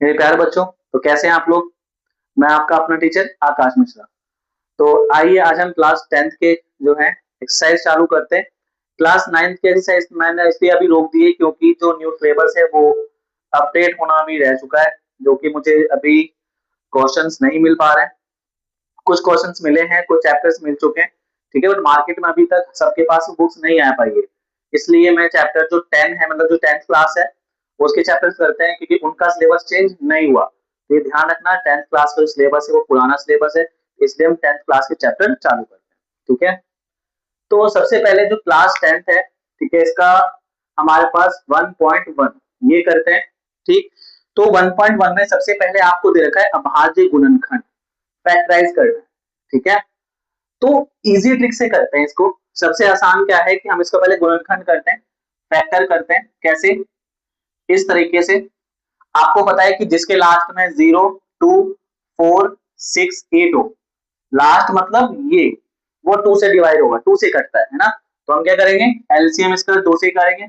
मेरे प्यारे बच्चों, तो कैसे हैं आप लोग। मैं आपका अपना टीचर आकाश मिश्रा। तो आइए आज हम क्लास 10th के जो है एक्सरसाइज चालू करते हैं। क्लास 9th के एक्सरसाइज मैंने इसलिए अभी रोक दिए क्योंकि जो न्यू सिलेबस है वो अपडेट होना भी रह चुका है, जो कि मुझे अभी क्वेश्चंस नहीं मिल पा रहे हैं। कुछ क्वेश्चंस मिले हैं, कुछ चैप्टर्स मिल चुके हैं, ठीक है, बट मार्केट में अभी तक सबके पास बुक्स नहीं आ पाई है। इसलिए मैं चैप्टर जो 10 है, मतलब जो 10th क्लास है, उसके चैप्टर्स करते हैं क्योंकि उनका सिलेबस चेंज नहीं हुआ। तो ये ध्यान रखना, 10th क्लास का जो सिलेबस है वो पुराना सिलेबस है, इसलिए हम 10th क्लास के चैप्टर चालू करते हैं। ठीक है, तो सबसे पहले जो क्लास 10th है, ठीक है, इसका हमारे पास 1.1 ये करते हैं। ठीक, तो 1.1 में सबसे पहले आपको दे रखा है अभाज्य गुणनखंड फैक्टराइज करना है। ठीक है, तो इजी ट्रिक से करते हैं इसको। सबसे आसान क्या है कि हम इसको पहले गुणनखंड करते हैं, फैक्टर करते हैं। कैसे? इस तरीके से। आपको पता है कि जिसके लास्ट में 0, 2, 4, 6, 8 हो, लास्ट मतलब ये, वो 2 से डिवाइड होगा, 2 से कटता है ना। तो हम क्या करेंगे, एलसीएम इसका 2 से करेंगे।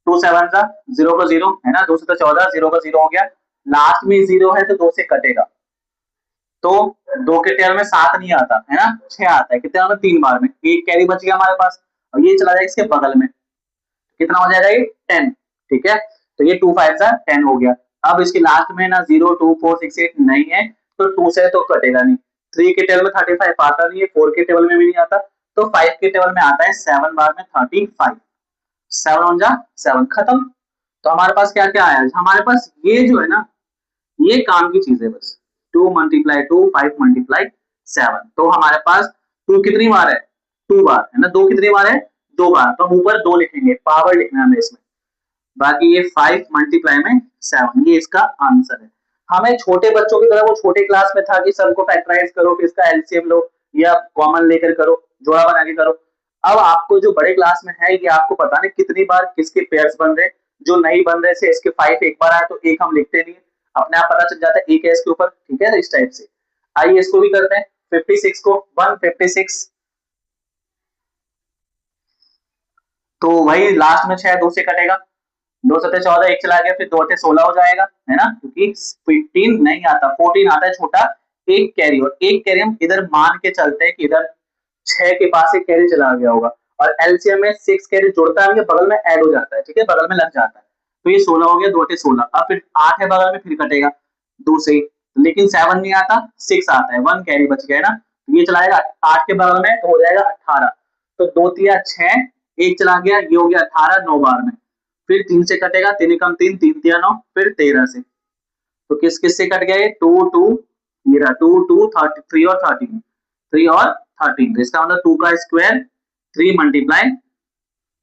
2 7 का 0 का 0 है ना, 2 से तो 14, 0 का 0 हो गया। लास्ट में 0 है तो 2 से कटेगा, तो 2 के टेल में 7 नहीं आता है ना, 6 आता है। कितने बार में? 3 बार में। एक कैरी बच गया हमारे पास, और ये चला जाएगा इसके बगल में। कितना हो जाएगा ये? 10। ठीक है, तो ये 2 5 10 हो गया। अब इसके लास्ट में ना 0, 2, 4, 6, 8 नहीं है, तो 2 से तो कटेगा नहीं। 3 के टेबल में 35 आता नहीं है, 4 के टेबल में भी नहीं आता, तो 5 के टेबल में आता है 7 बार में 35। 7 on 7, खत्म। तो हमारे पास क्या क्या आया? हमारे पास ये जो है ना, ये काम की चीज है बस। 2 मल्टीप्लाई 2, 5 मल्टीप्लाई 7। तो हमारे पास 2 कितनी बार है? 2 बार है ना। 2 कितनी बार है? 2 बार। तो हम ऊपर 2 लिखेंगे, पावर लिखना है हमें इसमें। बाकी ये 5 मल्टीप्लाई में 7, ये इसका आंसर है। हमें छोटे बच्चों की तरह, वो छोटे क्लास में था कि सबको फैक्टराइज करो, फिर इसका एलसीएम लो या कॉमन लेकर करो, जोड़ा बना के करो। अब आपको जो बड़े क्लास में है, ये आपको पता नहीं कितनी बार किसके पेयर्स बन रहे, जो नहीं बन रहे से इसके 5 एक बार आए तो एक हम लिखते नहीं, अपने आप पता चल जाता है एक है इसके ऊपर। ठीक है, इस टाइप से। आइए इसको भी करते हैं। 56 को 156, तो वही लास्ट में 6 2 से कटेगा। 2 7 14, एक चला गया, फिर 2 8 16 हो जाएगा, है ना, क्योंकि 15 नहीं आता, 14 आता है छोटा। एक कैरी, और एक कैरी हम इधर मान के चलते हैं कि इधर 6 के पास एक कैरी चला गया होगा, और एलसीएम में 6 कैरी जुड़ता है, बगल में ऐड हो जाता है। ठीक है, बगल में लग जाता है, तो ये 16 हो गया। 2 8 16, अब फिर 8 है बगल में, फिर कटेगा 2 से, लेकिन 7 नहीं आता, 6 आता है, 1 कैरी बच गया ना, तो ये चलाएगा 8 के बगल में, तो हो जाएगा 18। तो 2 3 6, एक चला गया, ये हो गया 18 9 बार में। फिर 3 से कटेगा, 3 कम 3, 3 3 9, फिर 13 से। तो किस किस से कट गया? ये 2 2, ये रहा 2 2 3 और 13, 3 और 13, तो इसका मतलब 2 का स्क्वायर 3 मल्टीप्लाई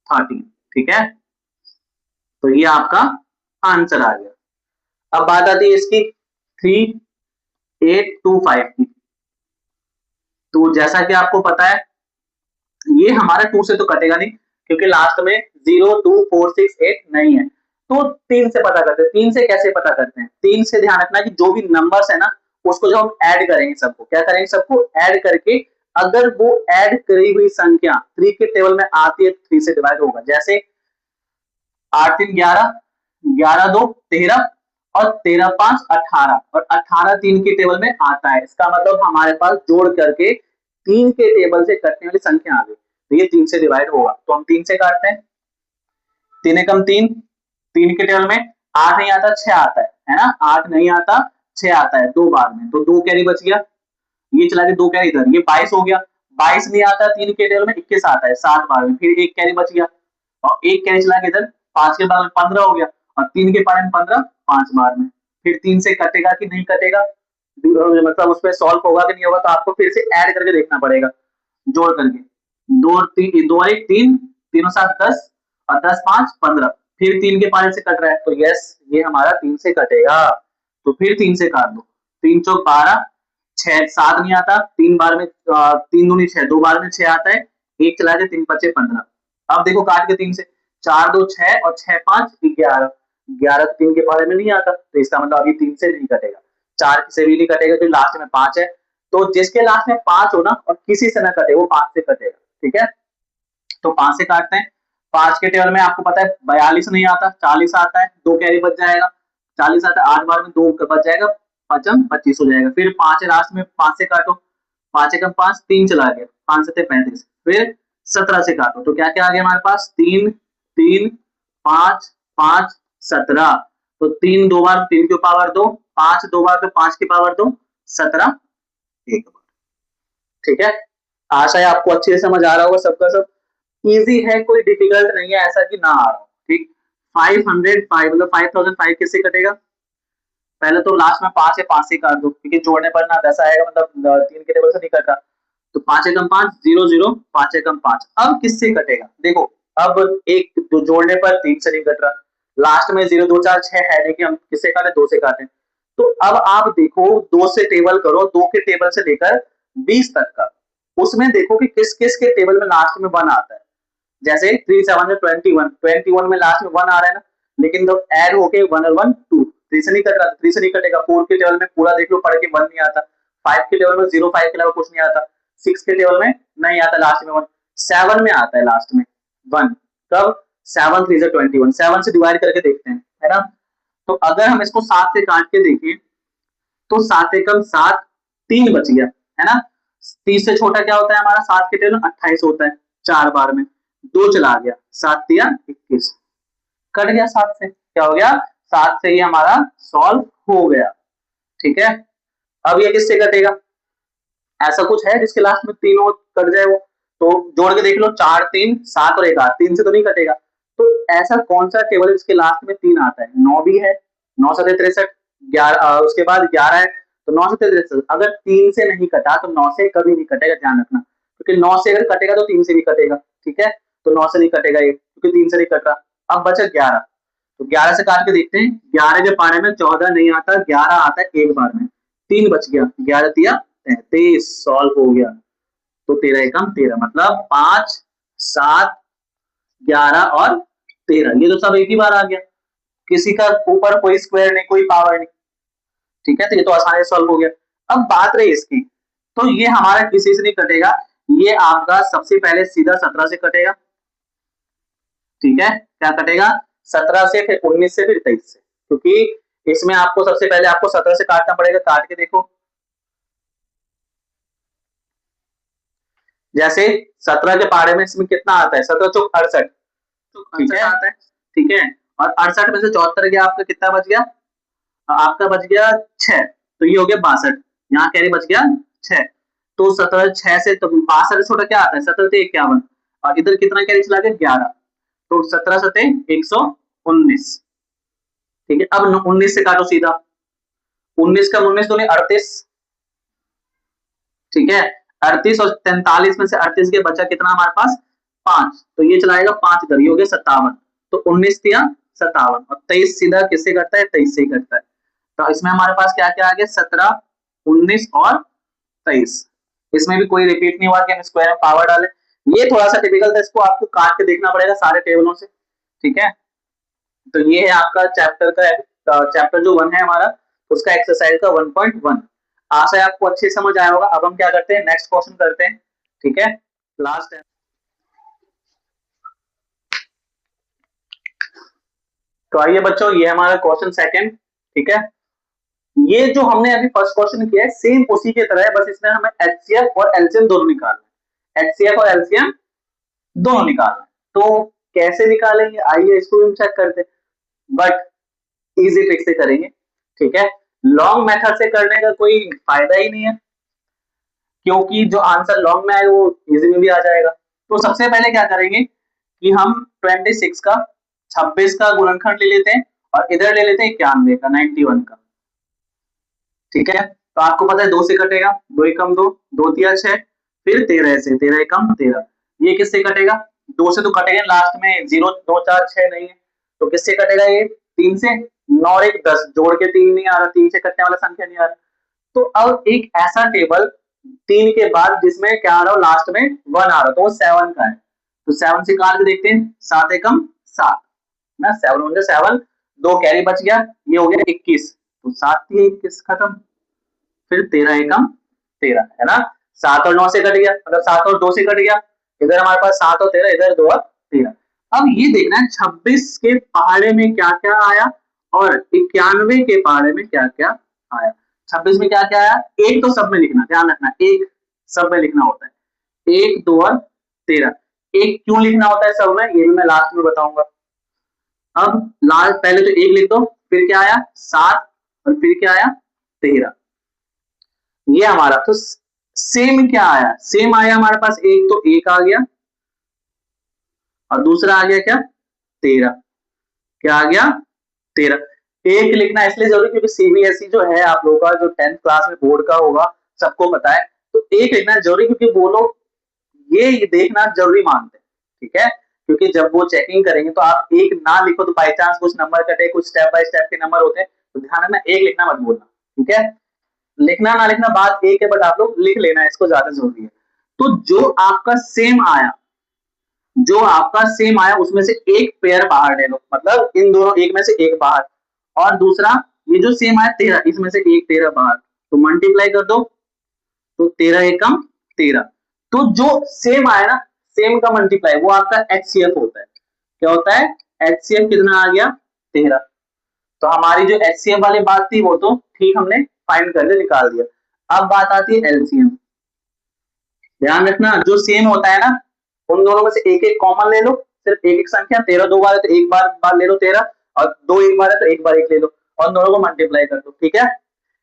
13। ठीक है, तो ये आपका आंसर आ गया। अब बात आती है इसकी 3825 की। तो जैसा कि आपको पता है, ये हमारा 2 से तो कटेगा नहीं, क्योंकि लास्ट में 0 2 4 6 8 नहीं है, तो 3 से पता करते हैं। 3 से कैसे पता करते हैं? 3 से ध्यान रखना कि जो भी नंबर्स है ना, उसको जो हम ऐड करेंगे, सबको क्या करेंगे, सबको ऐड करके, अगर वो ऐड करी हुई संख्या 3 के टेबल में आती है तो 3 से डिवाइड होगा। जैसे 8 3 11, 11 2 13, और 13 5 18, और 18 3 के टेबल में आता है। इसका मतलब हमारे पास जोड़ करके 3 के टेबल से कटने वाली संख्या आ गई, तो ये 3 से डिवाइड होगा। तो हम 3 से काटते हैं। 3 एकम 3, 3 के टेबल में 8 नहीं आता, 6 आता है ना, 8 नहीं आता, 6 आता है 2 बार में, तो 2 कैरी बच गया। ये चला गया 2 कैरी इधर, ये 22 हो गया। 22 नहीं आता 3 के टेबल में, 21 आता है 7 बार में, फिर एक कैरी बच गया, और एक कैरी चला गया इधर, 5 के बार में 15 हो गया, और 3 के बार में 15, 5 बार में। फिर 3 से कटेगा कि नहीं कटेगा, मतलब उसमें सॉल्व होगा कि नहीं होगा, तो आपको फिर से ऐड करके देखना पड़ेगा, जोड़ करके। 2 3 2 1 3, 3 7 10, और 10 5 15, फिर 3 के 5 से कट रहा है, तो यस, ये हमारा 3 से कटेगा। तो फिर 3 से काट दो। 3 चौक 12, 6 7 नहीं आता, 3 बार में 3 दूनी 6, 2 बार में 6 आता है, एक चला जाए, 3 5 15। अब देखो काट के 3 से, 4 2 6, और 6 5 11, 11 3 के बारे में नहीं आता, तो इसका मतलब अभी 3 से नहीं कटेगा, 4 से भी नहीं कटेगा, तो लास्ट में 5 है। तो जिसके लास्ट में 5 हो ना, और किसी से ना कटे, वो 5 से कटेगा। ठीक है, तो 5 से काटते हैं। 5 के टेबल में आपको पता है 42 नहीं आता, 40 आता है, 2 कैरी बच जाएगा। 40 आता है, 8 बार में 2 बच जाएगा, 5 25 हो जाएगा। फिर 5 है लास्ट में, 5 से काटो, 5 एकम 5, 3 चला गया, 5 7 35, फिर 17 से काटो, तो क्या क्या आ गया हमारे पास, 3 3 5 5 17। तो 3 दो बार 3 की पावर 2, 5 दो बार तो 5 की पावर 2, 17 एक बार। ठीक है, आशा है आपको अच्छे से समझ आ रहा होगा, सबका सब इजी है, कोई डिफिकल्ट नहीं है ऐसा कि ना आ रहा हो। ठीक, 505 मतलब 5005 किससे कटेगा, पहले तो लास्ट में 5 है, 5 से काट दो क्योंकि जोड़ने पर ना वैसा आएगा, मतलब 3 के टेबल से नहीं कटा, तो 5 एकम 5 0 0, 5 एकम 5। अब किससे कटेगा, देखो अब एक तो जोड़ने पर 3 से नहीं कट रहा, लास्ट में 0 2 4 6 है, लेकिन हम किससे काटे, 2 से काटे। तो अब आप देखो 2 से टेबल करो, 2 के टेबल से लेकर 20 तक का, उसमें देखो कि किस किस के टेबल में लास्ट में 1 आता है। जैसे 3 7 में 21, 21 में लास्ट में 1 आ रहा है ना, लेकिन तो ऐड होके 1 और 1 2, 3 से नहीं कट रहा, 3 से नहीं कटेगा। 4 के टेबल में पूरा देख लो पढ़ के 1 नहीं आता, 5 के टेबल में 0 5 के अलावा कुछ नहीं आता, 6 के टेबल में नहीं आता लास्ट में 1, 7 में आता है लास्ट में 1। कब, 7 3 से 21, 7 से डिवाइड करके देखते हैं, है ना। तो अगर हम इसको 7 से काट के देखें तो 7 एकम 7, 3 बच गया, है ना। 30 से छोटा क्या होता है हमारा, 7 के टेबल में 28 होता है, 4 बार में 2 चला गया, 7 तिया 21, कट गया 7 से, क्या हो गया, 7 से ही हमारा सॉल्व हो गया। ठीक है, अब ये किससे कटेगा, ऐसा कुछ है जिसके लास्ट में 3 हो कट जाए वो, तो जोड़ के देख लो, 4 3 7 और 1 8, 3 से तो नहीं कटेगा। तो ऐसा कौन सा टेबल है जिसके लास्ट में 3 आता है, 9 भी है, 9 7 63, 11 उसके बाद 11 है, तो 9 7 63, अगर 3 से नहीं कटा तो 9 से कभी नहीं कटेगा, ध्यान रखना, क्योंकि 9 से अगर कटेगा तो 3 से भी कटेगा। ठीक है, तो 9 से नहीं कटेगा ये, क्योंकि 3 से नहीं कट रहा। अब बचा 11, तो 11 से काट के देखते हैं, 11 के पारे में 14 नहीं आता, 11 आता है एक बार में, 3 बच गया, 11 तिया 33, सॉल्व हो गया। तो 13 एकम 13, मतलब 5 7 11 और 13, ये तो सब एक ही बार आ गया, किसी का ऊपर कोई स्क्वायर नहीं, कोई पावर नहीं। ठीक है, तो ये तो आसानी से सॉल्व हो गया। अब बात रही इसकी, तो ये हमारा किसी से नहीं कटेगा, ये आपका सबसे पहले सीधा 17 से कटेगा। ठीक है, क्या कटेगा, 17 से, फिर 19 से, फिर 23 से, क्योंकि इसमें आपको सबसे पहले आपको 17 से काटना पड़ेगा, काट के देखो, जैसे 17 के पारे में इसमें कितना आता है, 17 चौक 68, ठीक है आता है, ठीक है, और 68 में से 74 गया, आपका कितना बच गया, आपका बच गया 6, तो ये हो गया 62, यहाँ कैरी बच गया 6, तो 17 6 से, तो 62 से छोटा क्या आता है, 17 से 51, और इधर कितना कैरी चला गया 11, तो 17 सते 119। ठीक है, अब 19 से काटो सीधा, 19 का 19 दूनी 38, ठीक है, 38 और 43 में से 38 के बचा कितना हमारे पास 5, तो ये चलाएगा 5 इधर, ये हो गया 57, तो 19 दिया 57, और 23 सीधा किससे करता है, 23 से ही करता है। तो इसमें हमारे पास क्या क्या आ गया, 17 19 और 23, इसमें भी कोई रिपीट नहीं हुआ कि हम स्क्वायर में पावर डालें, ये थोड़ा सा टिपिकल था, इसको आपको काट के देखना पड़ेगा सारे टेबलों से। ठीक है, तो ये है आपका चैप्टर का, चैप्टर जो 1 है हमारा, उसका एक्सरसाइज का 1.1। आशा है आपको अच्छे समझ आया होगा। अब हम क्या करते हैं, नेक्स्ट क्वेश्चन करते हैं। ठीक है, लास्ट है, तो आइए बच्चों, ये हमारा क्वेश्चन सेकंड। ठीक है, ये जो हमने अभी फर्स्ट क्वेश्चन किया है सेम उसी की तरह है, बस इसमें हमें एचसीएफ और एलसीएम दोनों निकालना है, एचसीएफ और एलसीएम दोनों निकालना है। तो कैसे निकालेंगे, आइए इसको भी हम चेक करते हैं, बट इजी ट्रिक से करेंगे। ठीक है, लॉन्ग मेथड से करने का कोई फायदा ही नहीं है, क्योंकि जो आंसर लॉन्ग में आए वो इजी में भी आ जाएगा। तो सबसे पहले क्या करेंगे कि हम 26 का 26 का गुणनखंड ले लेते हैं, और इधर ले लेते हैं 91 का, 91 का। ठीक है, तो आपको पता है 2 से कटेगा, 2 एकम 2, 2 तिया 6, फिर 13 से, 13 एकम 13, ये किससे कटेगा, 2 से तो कटेगा, लास्ट में 0 2 4 6 नहीं है, तो किससे कटेगा ये 3 से, 9 और 1 10, जोड़ के 3 नहीं आ रहा, 3 से कटने वाला संख्या नहीं आ रहा। तो अब एक ऐसा टेबल 3 के बाद जिसमें क्या आ रहा हो, लास्ट में 1 आ रहा, तो वो 7 का है, तो 7 से काट के देखते हैं, 7 एकम 7 ना, 7 1 7, 2 कैरी बच गया, ये हो गया 21, तो 7 3 21 खत्म, फिर 13 एकम 13, है ना, 7 और 9 से कट गया, मतलब 7 और 2 से कट गया, इधर हमारे पास 7 और 13, इधर 2 और 13। अब ये देखना है 26 के पहाड़े में क्या क्या आया और 91 के पहाड़े में क्या क्या आया। 26 में क्या क्या आया, एक तो सब में लिखना, ध्यान रखना, एक सब में लिखना होता है, 1 2 और 13। एक क्यों लिखना होता है सब में, ये भी मैं लास्ट में बताऊंगा। अब लास्ट पहले तो एक लिख दो, फिर क्या आया 7, और फिर क्या आया 13। ये हमारा तो सेम क्या आया, सेम आया हमारे पास, एक तो एक आ गया और दूसरा आ गया क्या 13। क्या आ गया 13। एक लिखना इसलिए जरूरी क्योंकि सीबीएसई जो है आप लोगों का, जो 10th क्लास में बोर्ड का होगा, सबको पता है, तो एक लिखना जरूरी क्योंकि वो लोग ये देखना जरूरी मानते हैं, ठीक है। क्योंकि जब वो चेकिंग करेंगे तो आप एक ना लिखो तो बाई चांस कुछ नंबर कटे, कुछ स्टेप बाय स्टेप के नंबर होते हैं, तो ध्यान रखना एक लिखना मत भूलना, ठीक है। लिखना ना लिखना बात एक है, बट आप लोग लिख लेना, इसको ज्यादा जरूरी है। तो जो आपका सेम आया, जो आपका सेम आया उसमें से एक पेयर बाहर ले लो, मतलब इन दोनों एक में से एक बाहर, और दूसरा ये जो सेम आया 13, इसमें से एक 13 बाहर, तो मल्टीप्लाई कर दो, तो 13 एकम 13। तो जो सेम आया ना, सेम का मल्टीप्लाई वो आपका एचसीएफ होता है। क्या होता है, एचसीएफ कितना आ गया 13। तो हमारी जो एचसीएफ वाली बात थी वो तो ठीक, हमने फाइंड करके निकाल दिया। अब बात आती है एलसीएम। ध्यान रखना जो सेम होता है ना, उन दोनों में से एक एक कॉमन ले लो, सिर्फ एक एक संख्या, 13 दो बार है तो एक बार ले लो 13, और दो एक बार है तो एक बार एक ले लो, और दोनों को मल्टीप्लाई कर दो, ठीक है।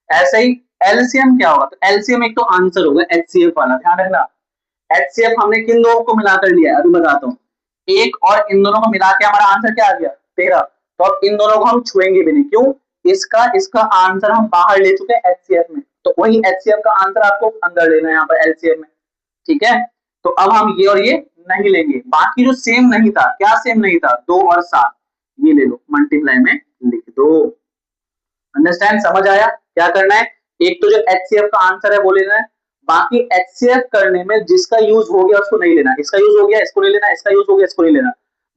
ऐसे ही एलसीएम क्या होगा, तो एलसीएम एक तो आंसर होगा एचसीएफ वाला, ध्यान रखना। एचसीएफ हमने किन दो को मिलाकर लिया, अभी बताता हूँ। एक और इन दोनों को मिला के हमारा आंसर क्या आ गया 13। तो अब इन दोनों को हम छुएंगे भी नहीं, क्यों, इसका इसका आंसर हम बाहर ले चुके हैं एचसीएफ में, तो वही एचसीएफ का आंसर आपको अंदर लेना है यहाँ पर एलसीएफ में, ठीक है। तो अब हम ये और ये नहीं लेंगे, बाकी जो सेम नहीं था, क्या सेम नहीं था, 2 और 7, ये ले लो मल्टीप्लाई में लिख दो। अंडरस्टैंड, समझ आया क्या करना है। एक तो जो एचसीएफ का आंसर है वो लेना है, बाकी एचसीएफ करने में जिसका यूज हो गया उसको नहीं लेना, इसका यूज हो गया इसको नहीं लेना, इसका यूज हो गया इसको नहीं लेना।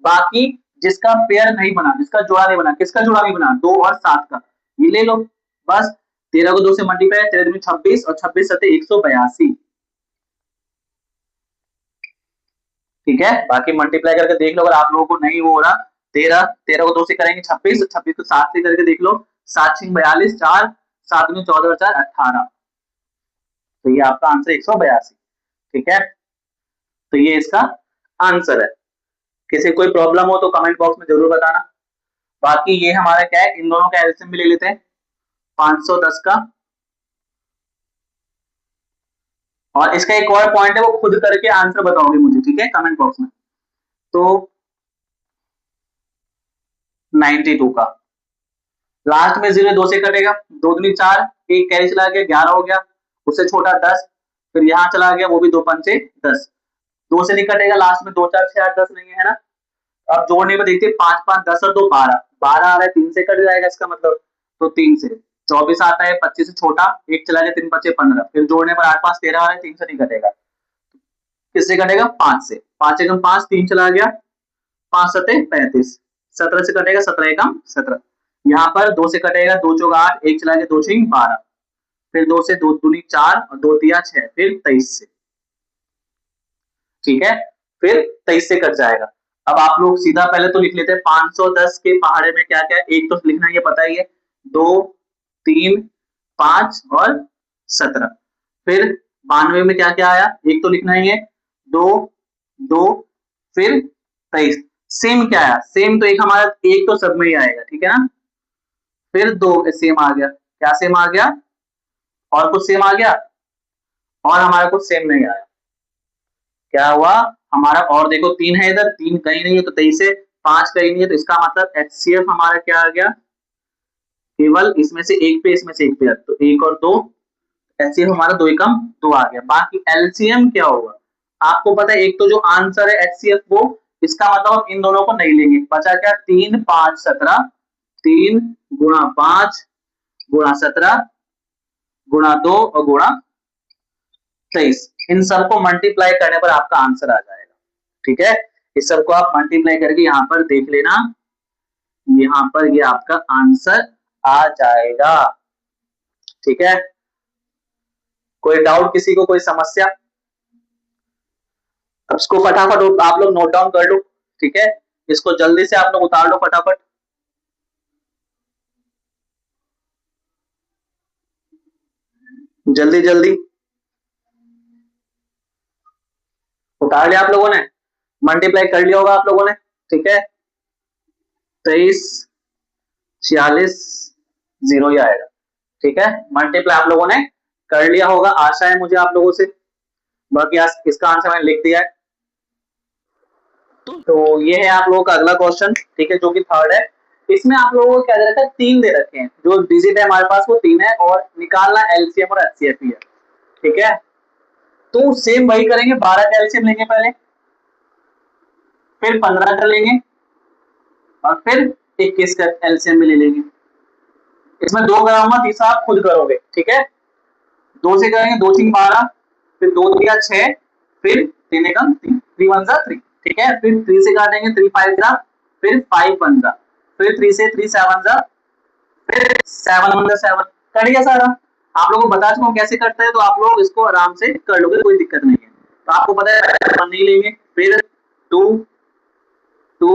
बाकी जिसका पेयर नहीं बना, जिसका जोड़ा नहीं बना, किसका जोड़ा नहीं बना, 2 और 7 का, ये ले लो बस। 13 को 2 से मल्टीप्लाई, 13 में 26 और 26 सत्ते 182, ठीक है। बाकी मल्टीप्लाई करके देख लो, अगर आप लोगों को नहीं हो रहा, 13 को 2 से करेंगे 26, 26 को 7 से करके देख लो, 7 6 42, 4 7 में 14 और 4 18, तो ये आपका आंसर 182, ठीक है। तो ये इसका आंसर है। किसी कोई प्रॉब्लम हो तो कमेंट बॉक्स में जरूर बताना। बाकी ये हमारा क्या है, इन दोनों का एलसीएम भी ले लेते हैं 510 का, और इसका एक और पॉइंट है, वो खुद करके आंसर बताओगे मुझे, ठीक है, कमेंट बॉक्स में। तो 92 का लास्ट में 0 2 से कटेगा, 2 दूनी 4, एक कैरी चला गया 11 हो गया, उससे छोटा 10, फिर यहाँ चला गया वो भी 2 पंचे 10, 2 से नहीं कटेगा, लास्ट में 2 4 6 8 10 नहीं है ना। अब जोड़ने में देखते 5 5 10 और 2 12, 12 आ रहा है 3 से कट जाएगा इसका मतलब, तो 3 से 24 आता है, 25 से छोटा एक चला गया, 3 5 15, फिर जोड़ने पर 8 5 13 आ रहा है, 3 से नहीं कटेगा, किससे कटेगा 5 से, 5 एकम 5, 3 चला गया, 5 सते 35, 17 से कटेगा, 17 एकम 17, यहाँ पर 2 से कटेगा, 2 चौका 8, एक चला गया 2 6 12, फिर 2 से 2 दूनी 4 और 2 तिया 6, फिर 23 से, ठीक है, फिर 23 से कट जाएगा। अब आप लोग सीधा पहले तो लिख लेते हैं 510 के पहाड़े में क्या क्या है, एक तो लिखना ये पता ही है, 2 3 5 और 17, फिर 92 में क्या क्या आया, एक तो लिखना ही है, 2 2, फिर 23, सेम क्या आया, सेम तो एक हमारा एक तो सब में ही आएगा, ठीक है ना, फिर 2 सेम आ गया, क्या सेम आ गया, और कुछ सेम आ गया, और हमारा कुछ सेम नहीं आया, क्या हुआ हमारा, और देखो 3 है इधर, 3 कहीं नहीं है तो 23 से 5 कहीं नहीं है, तो इसका मतलब एचसीएफ हमारा क्या आ गया, केवल इसमें से एक पे इसमें से एक पे, तो 1 और 2, एचसीएफ हमारा 2 एकम 2 आ गया। बाकी एलसीएम क्या होगा, आपको पता है, एक तो जो आंसर है एचसीएफ वो, इसका मतलब इन दोनों को नहीं लेंगे, बचा क्या 3 5 17, 3 गुणा 5 गुणा 17 गुणा 2 और गुणा 23, इन सबको मल्टीप्लाई करने पर आपका आंसर आ जाएगा, ठीक है। इस सबको आप मल्टीप्लाई करके यहाँ पर देख लेना, यहाँ पर ये आपका आंसर आ जाएगा, ठीक है। कोई डाउट किसी को, कोई समस्या, अब इसको फटाफट आप लोग नोट डाउन कर लो, ठीक है, इसको जल्दी से आप लोग उतार लो फटाफट। जल्दी जल्दी उतार लिया आप लोगों ने, मल्टीप्लाई कर लिया होगा आप लोगों ने, ठीक है। 23 46 0 ही आएगा, ठीक है। मल्टीप्लाई आप लोगों ने कर लिया होगा, आशा है मुझे आप लोगों से। बाकी आज इसका आंसर मैंने लिख दिया है। तो ये है आप लोगों का अगला क्वेश्चन, ठीक है, जो कि थर्ड है। इसमें आप लोगों को क्या दे रखा है, 3 दे रखे हैं, जो डिजिट है हमारे पास वो 3 है, और निकालना एलसीएम और एचसीएफ ही है, ठीक है। तो सेम वही करेंगे, 12 का एलसीएम लेंगे पहले, फिर 15 का लेंगे, और फिर 21 का एलसीएम भी ले लेंगे। इसमें 2 कराऊंगा, तीसरा आप खुद करोगे, ठीक है। 2 से करेंगे, 2 3 12, फिर 2 3 6, फिर 3 एकम 3, 3 1 3, ठीक है। फिर 3 से काटेंगे, 3 5 जा, फिर 5 1 जा, फिर 3 से 3 7 जा, फिर 7 1 7, कट गया सारा। आप लोगों को बता चुका हूँ कैसे करते हैं, तो आप लोग इसको आराम से कर लोगे, कोई दिक्कत नहीं है। तो आपको पता है 1 नहीं लेंगे, फिर 2 2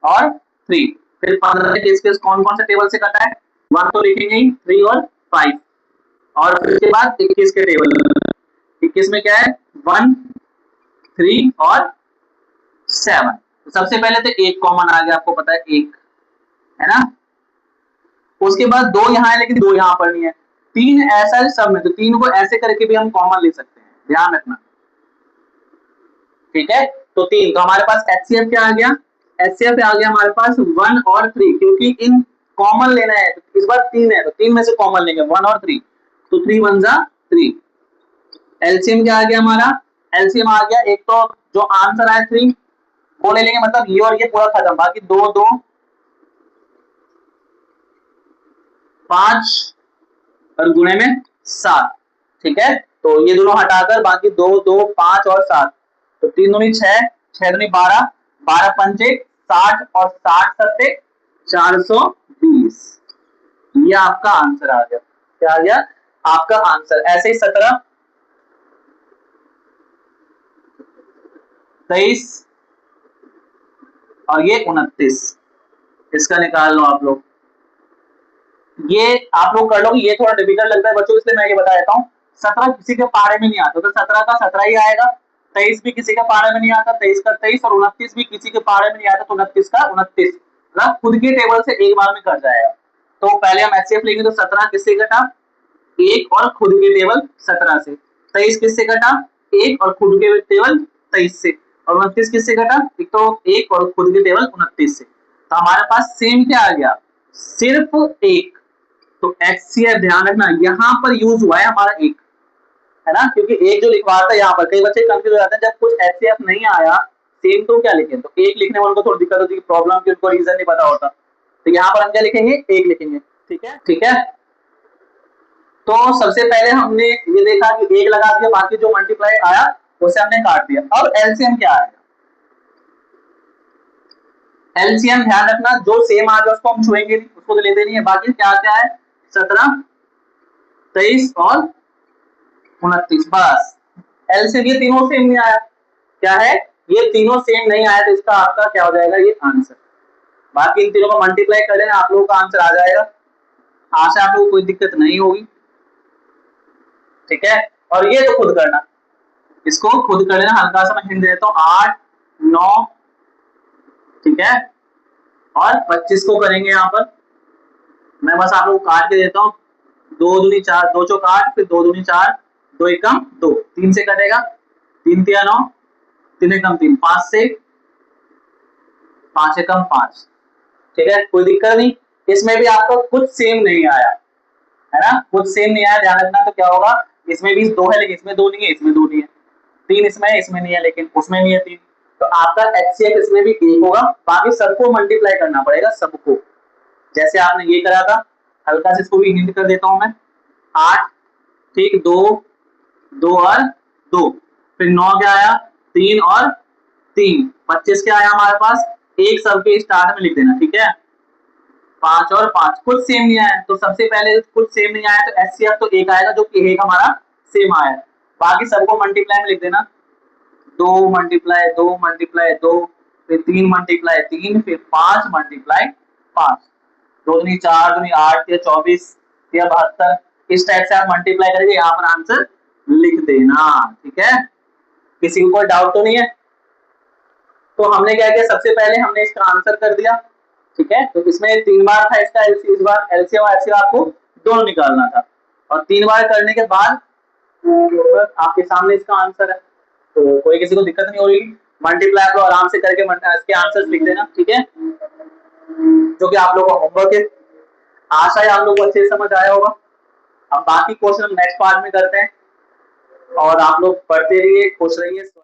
और 3, फिर 15 के केस कौन कौन से टेबल से कटा है, 1 तो लिखेंगे ही, 3 और 5, और फिर उसके बाद 21 के टेबल, 21 में क्या है, 1 3 और 7। तो सबसे पहले तो 1 कॉमन आ गया, आपको पता है 1 है ना। उसके बाद 2 यहाँ है, लेकिन 2 यहाँ पर नहीं है। 3 ऐसा है सब में, तो 3 को ऐसे करके भी हम कॉमन ले सकते हैं, ध्यान रखना, ठीक है। तो 3, तो हमारे पास एचसीएफ क्या आ गया, एचसीएफ आ गया हमारे पास 1 और 3, क्योंकि इन कॉमन लेना है, इस बार 3 है तो 3 में से कॉमन लेंगे, 1 और 3, तो 3 1 जा 3। एलसीएम क्या आ गया हमारा, एलसीएम आ गया, एक तो जो आंसर आया 3 वो ले लेंगे, मतलब ये और ये पूरा खत्म, बाकी 2 2 5 और गुणे में 7, ठीक है। तो ये दोनों हटाकर बाकी 2 2 5 और 7, तो 3 दूनी 6, 6 दूनी 12, 12 पंचे 60, और 60 सत्ते 420, ये आपका आंसर आ गया। क्या आ गया आपका आंसर। ऐसे ही 17 23 और ये 29, इसका निकाल लो आप लोग। ये आप लोग कर लोगे, ये थोड़ा डिफिकल्ट लगता है बच्चों, इसलिए मैं ये बता देता हूँ। 17 किसी के पारे में नहीं आता, तो 17 का 17 ही आएगा। 23 भी किसी के पारे में नहीं आता, 23 का 23, और 29 भी किसी के पारे में नहीं आता, तो 29 का 29, मतलब खुद के टेबल से एक बार में कर जाएगा। तो पहले हम एचसीएफ लेंगे, तो 17 किससे कटा, 1 और खुद के टेबल 17 से। 23 किससे कटा, 1 और खुद के टेबल 23 से। और 29 किससे कटा, एक तो 1 और खुद के टेबल 29 से। तो हमारे पास सेम क्या आ गया, सिर्फ 1। तो एचसीएफ ध्यान रखना, यहाँ पर यूज हुआ है हमारा 1, है ना, क्योंकि 1 जो लिखवा था यहाँ पर, कई बच्चे कंफ्यूज हो जाते हैं, जब कुछ एचसीएफ नहीं आया सेम तो क्या लिखें, तो 1 लिखने में उनको थोड़ी दिक्कत होती है, प्रॉब्लम की उनको रीजन नहीं पता होता, तो यहाँ पर हम क्या लिखेंगे, 1 लिखेंगे, ठीक है, ठीक है। तो सबसे पहले हमने ये देखा कि 1 लगा दिया, बाकी जो मल्टीप्लाई आया उसे हमने काट दिया। अब एलसीएम क्या आएगा, एलसीएम ध्यान रखना, जो सेम आ गया उसको हम छुएंगे नहीं, उसको तो लेते नहीं है। बाकी क्या क्या है, 17 23 और 29, बस। एलसीएम ये तीनों सेम नहीं आया, क्या है, ये तीनों सेम नहीं आया, तो इसका आपका क्या हो जाएगा, ये आंसर। बाकी इन तीनों को मल्टीप्लाई कर लेना, आप लोगों का आंसर आ जाएगा। आशा आप लोगों को कोई दिक्कत नहीं होगी, ठीक है। और ये तो खुद करना, इसको खुद कर लेना, हल्का सा मैं हिंट देता हूँ, 8 9, ठीक है, और 25 को करेंगे यहाँ पर। मैं बस आप लोग काट के देता हूँ, 2 दूनी 4, 2 चौक 8, फिर 2 दूनी 4, 2 एकम 2, 3 से कटेगा, 3 तिया 9, 3 एकम 3, 5 से, 5 एकम 5, ठीक है, कोई दिक्कत नहीं। इसमें भी आपको कुछ सेम नहीं आया, है ना, कुछ सेम नहीं आया, ध्यान रखना। तो क्या होगा, इसमें भी 2 है, लेकिन इसमें 2 नहीं है, इसमें 2 नहीं है। 3 इसमें है, इसमें नहीं है, लेकिन उसमें नहीं है 3, तो आपका एचसीएफ इसमें भी 1 होगा। बाकी सबको मल्टीप्लाई करना पड़ेगा, सबको, जैसे आपने ये करा था। हल्का से इसको भी हिंट कर देता हूं मैं, 8, ठीक, 2 2 और 2, फिर 9 क्या आया, 3 और 3, 25 क्या आया हमारे पास, एक सबके स्टार्ट में लिख देना, ठीक है। 5 और 5 कुछ सेम नहीं आया, तो सबसे पहले कुछ सेम नहीं आया, तो एचसीएफ तो 1 आएगा, जो कि 1 हमारा सेम आया। बाकी सबको मल्टीप्लाई में लिख देना, 2 मल्टीप्लाई 2 मल्टीप्लाई 2, फिर 3 मल्टीप्लाई 3, फिर 5 मल्टीप्लाई 5, 2 दूनी 4, दूनी 8, या 24, या 72, इस टाइप से आप मल्टीप्लाई करके यहाँ पर आंसर लिख देना, ठीक है। किसी को कोई डाउट तो नहीं है? तो हमने क्या किया, सबसे पहले हमने इसका आंसर कर दिया, ठीक है। तो इसमें 3 बार था इसका एलसीएम, इस बार एलसीएम और एचसीएफ आपको दोनों निकालना था, और 3 बार करने के बाद आपके सामने इसका आंसर है, तो कोई किसी को दिक्कत नहीं होगी। मल्टीप्लाई आप लोग आराम से करके इसके आंसर्स लिख देना, ठीक है, जो कि आप लोगों का होमवर्क है। आशा है आप लोगों को अच्छे से समझ आया होगा। अब बाकी क्वेश्चन हम नेक्स्ट पार्ट में करते हैं, और आप लोग पढ़ते रहिए, खुश रहिए।